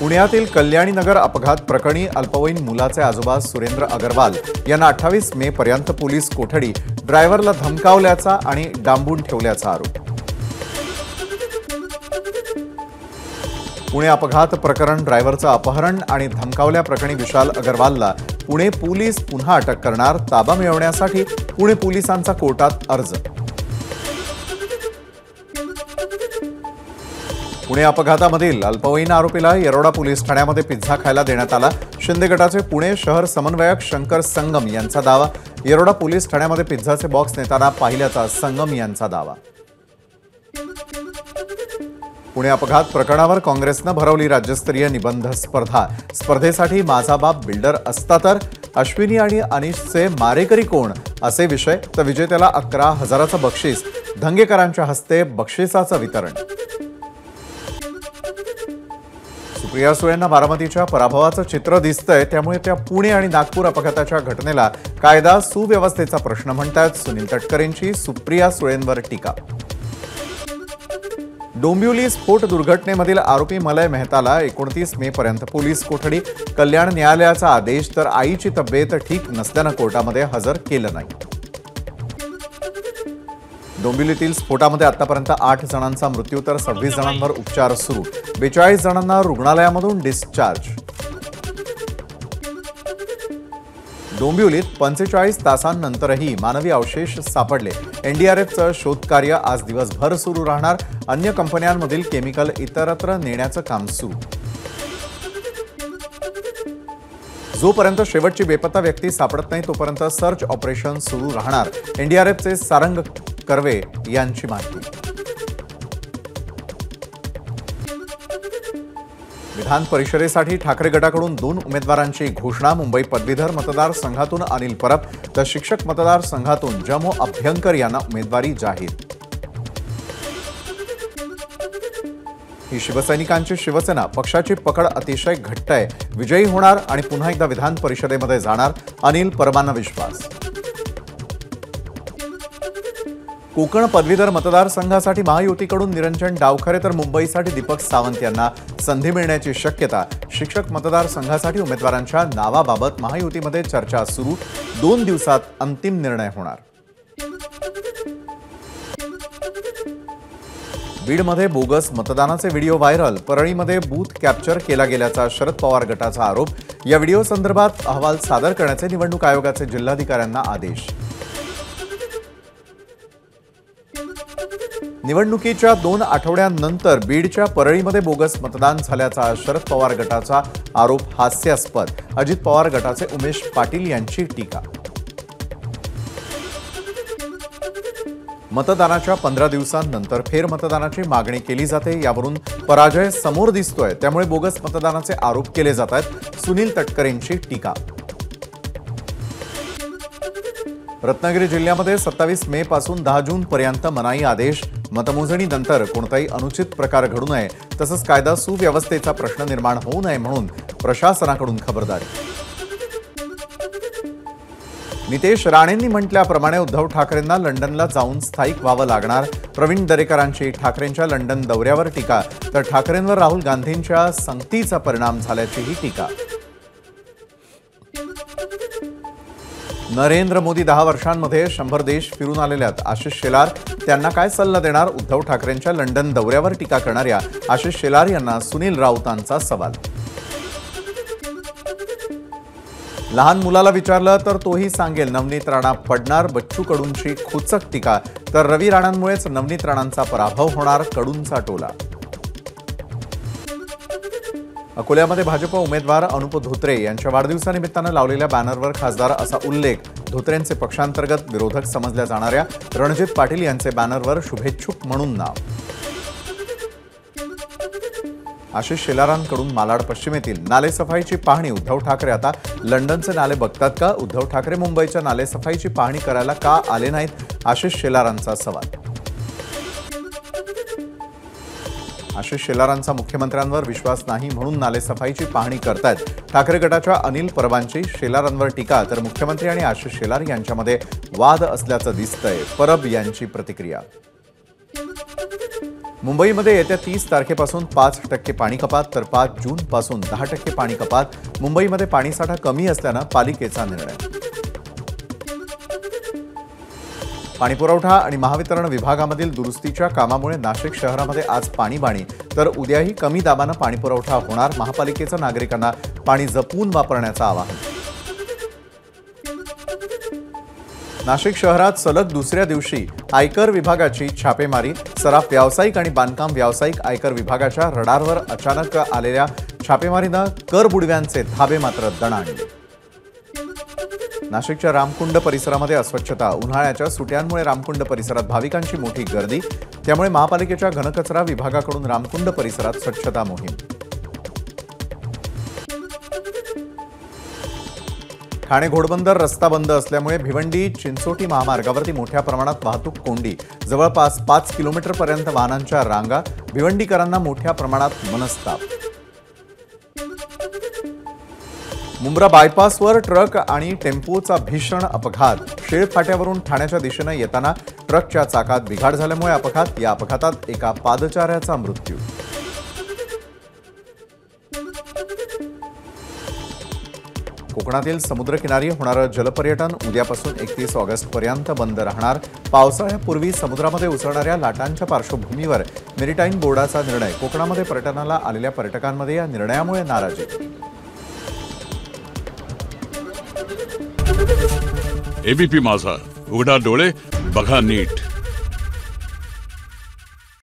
पुण्यातील कल्याणीनगर अपघात प्रकरणी अल्पवयीन मुलाचे आजोबा सुरेंद्र अग्रवाल यांना 28 मे पर्यंत पोलीस कोठडी, ड्रायव्हरला धमकावल्याचा आणि डांबून ठेवल्याचा आरोप। पुणे अपघात प्रकरण ड्रायव्हरचं अपहरण आणि धमकावल्याप्रकरणी विशाल अग्रवालला पुणे पोलीस पुन्हा अटक करणार, ताबा मिळवण्यासाठी पुणे पोलिसांचा कोर्टात अर्ज। पुणे अपघातामधील अल्पवयीन आरोपीला येरोडा पोलीस ठाण्यामध्ये पिझ्झा खायला देण्यात आला। शिंदे गटाचे पुणे शहर समन्वयक शंकर संगम यांचा दावा। येरोडा पोलीस ठाण्यामध्ये पिझ्झाचे बॉक्स नेताना पाहिल्याचा संगम यांचा दावा। पुणे अपघात प्रकरणावर काँग्रेसनं भरवली राज्यस्तरीय निबंध स्पर्धा। स्पर्धेसाठी माझा बाप बिल्डर असता तर, अश्विनी आणि अनिशचे मारेकरी कोण असे विषय, तर विजेत्याला 11,000चं बक्षीस, धंगेकरांच्या हस्ते बक्षिसाचं वितरण। सुप्रिया सुळेंना बारामतीच्या पराभवाचं चित्र दिसतंय, त्यामुळे त्या पुणे आणि नागपूर अपघाताच्या घटनेला कायदा सुव्यवस्थेचा प्रश्न म्हणतात। सुनील तटकरेंची सुप्रिया सुळेंवर टीका। डोंबिवली स्फोट दुर्घटनेमधील आरोपी मलय मेहताला 29 मे पर्यंत पोलीस कोठडी, कल्याण न्यायालयाचा आदेश, तर आईची तब्येत ठीक नसल्यानं कोर्टामध्ये हजर केलं नाही। डोंबिवलीतील स्फोटामध्ये आतापर्यंत 8 जणांचा मृत्यू तर 26 जणांवर उपचार सुरू, 42 जणांना रुग्णालयामधून डिस्चार्ज। डोंबिवलीत 45 तासांनंतरही मानवी अवशेष सापडले। एनडीआरएफचं शोधकार्य आज दिवसभर सुरू राहणार। अन्य कंपन्यांमधील केमिकल इतरत्र नेण्याचं काम सुरू। जोपर्यंत शेवटची बेपत्ता व्यक्ती सापडत नाही तोपर्यंत सर्च ऑपरेशन सुरू राहणार, एनडीआरएफचे सारंग कर्वे यांची माहिती। विधान परिषदेसाठी ठाकरे गटाकडून 2 उमेदवारांची घोषणा। मुंबई पदवीधर मतदारसंघातून अनिल परब, तर शिक्षक मतदारसंघातून जमो अभ्यंकर यांना उमेदवारी जाहीर। ही शिवसैनिकांची शिवसेना, पक्षाची पकड अतिशय घट्ट आहे, विजयी होणार आणि पुन्हा एकदा विधान परिषदेमध्ये जाणार, अनिल परबांना विश्वास। कोकण पदवीधर मतदारसंघासाठी महायुतीकडून निरंजन डावखरे, तर मुंबईसाठी दीपक सावंत यांना संधी मिळण्याची शक्यता। शिक्षक मतदारसंघासाठी उमेदवारांच्या नावाबाबत महायुतीमध्ये चर्चा सुरू, 2 दिवसात अंतिम निर्णय होणार। बीडमध्ये बोगस मतदानाचे व्हिडिओ व्हायरल, परळीमध्ये बूथ कॅप्चर केला गेल्याचा शरद पवार गटाचा आरोप। या व्हिडिओ संदर्भात अहवाल सादर करण्याचे निवडणूक आयोगाचे जिल्हाधिकाऱ्यांना आदेश। निवडणुकीच्या 2 आठवड्यांनंतर बीडच्या परळीमध्ये बोगस मतदान झाल्याचा शरद पवार गटाचा आरोप हास्यास्पद। अजित पवार गटाचे उमेश पाटील यांची टीका। मतदानाच्या 15 दिवसांनंतर फेरमतदानाची मागणी केली जाते, यावरून पराजय समोर दिसतोय, त्यामुळे बोगस मतदानाचे आरोप केले जात आहेत। सुनील तटकरेंची टीका। रत्नागिरी जिल्ह्यामध्ये 27 मे पासून 10 जून पर्यंत मनाई आदेश। मतमोजणीनंतर कोणताही अनुचित प्रकार घडू नये, तसंच कायदा सुव्यवस्थेचा प्रश्न निर्माण होऊ नये म्हणून प्रशासनाकडून खबरदारी। नितेश राणेंनी म्हटल्याप्रमाणे उद्धव ठाकरेंना लंडनला जाऊन स्थायिक व्हावं लागणार। प्रवीण दरेकरांची ठाकरेंच्या लंडन दौऱ्यावर टीका, तर ठाकरेंवर राहुल गांधींच्या संगतीचा परिणाम झाल्याचीही टीका। नरेंद्र मोदी 10 वर्षांमध्ये 100 देश फिरून आलेल्यात आशिष शेलार, त्यांना काय सल्ला देणार? उद्धव ठाकरेंच्या लंडन दौऱ्यावर टीका करणाऱ्या आशिष शेलार यांना सुनील राऊतांचा सवाल। लहान मुलाला विचारलं तर तोही सांगेल नवनीत राणा पडणार, बच्चू कडूंची खोचक टीका, तर रवी राणांमुळेच नवनीत राणांचा पराभव होणार, कडूंचा टोला। अकोल्यामध्ये भाजप उमेदवार अनुप धोत्रे यांच्या वाढदिवसानिमित्तानं लावलेल्या बॅनरवर खासदार असा उल्लेख, धोत्रेंचे पक्षांतर्गत विरोधक समजल्या जाणाऱ्या रणजित पाटील यांचे बॅनरवर शुभेच्छुक म्हणून नाव। आशिष शेलारांकडून मालाड पश्चिमेतील नालेसफाईची पाहणी, उद्धव ठाकरे आता लंडनचे नाले बघतात का? उद्धव ठाकरे मुंबईच्या नालेसफाईची पाहणी करायला का आले नाहीत? आशिष शेलारांचा सवाल। आशिष शेलारांचा मुख्यमंत्र्यांवर विश्वास नाही म्हणून नालेसफाईची पाहणी करतायत। ठाकरे गटाच्या अनिल परबांची शेलारांवर टीका, तर मुख्यमंत्री आणि आशिष शेलार यांच्यामध्ये वाद असल्याचं दिसतंय, परब यांची प्रतिक्रिया। मुंबईमध्ये येत्या 30 तारखेपासून 5% पाणी कपात तर 5 जूनपासून 10% पाणी कपात. मुंबईमध्ये पाणीसाठा कमी असल्यानं पालिकेचा निर्णय. पाणीपुरवठा आणि महावितरण विभागामधील दुरुस्तीच्या कामामुळे नाशिक शहरामध्ये आज पाणीबाणी तर उद्याही कमी दाबानं पाणीपुरवठा होणार. महापालिकेचं नागरिकांना पाणी जपून वापरण्याचं आवाहन. नाशिक शहरात सलग दुसऱ्या दिवशी आयकर विभागाची छापेमारी. सराफ व्यावसायिक आणि बांधकाम व्यावसायिक आयकर विभागाच्या रडारवर अचानक आलेल्या छापेमारीनं कर बुडव्यांचे धाबे मात्र दणाणले. नाशिकच्या रामकुंड परिसरामध्ये अस्वच्छता. उन्हाळ्याच्या सुट्यांमुळे रामकुंड परिसरात भाविकांची मोठी गर्दी. त्यामुळे महापालिकेच्या घनकचरा विभागाकडून रामकुंड परिसरात स्वच्छता मोहीम. ठाणे घोडबंदर रस्ता बंद असल्यामुळे भिवंडी चिंचोटी महामार्गावरती मोठ्या प्रमाणात वाहतूक कोंडी. जवळपास 5 किलोमीटरपर्यंत वाहनांच्या रांगा. भिवंडीकरांना मोठ्या प्रमाणात मनस्ताप. मुंब्रा बायपासवर ट्रक आणि टेम्पोचा भीषण अपघात. शेळ फाट्यावरून ठाण्याच्या दिशेनं येताना ट्रकच्या चाकात बिघाड झाल्यामुळे अपघात. या अपघातात एका पादचाऱ्याचा मृत्यू. कोकणातील समुद्रकिनारी होणारं जलपर्यटन उद्यापासून 31 ऑगस्टपर्यंत बंद राहणार. पावसाळ्यापूर्वी समुद्रामध्ये उसळणाऱ्या लाटांच्या पार्श्वभूमीवर मेरीटाईम बोर्डाचा निर्णय. कोकणामध्ये पर्यटनाला आलेल्या पर्यटकांमध्ये या निर्णयामुळे नाराजी. एबीपी माझा, उघडा डोळे बघा नीट.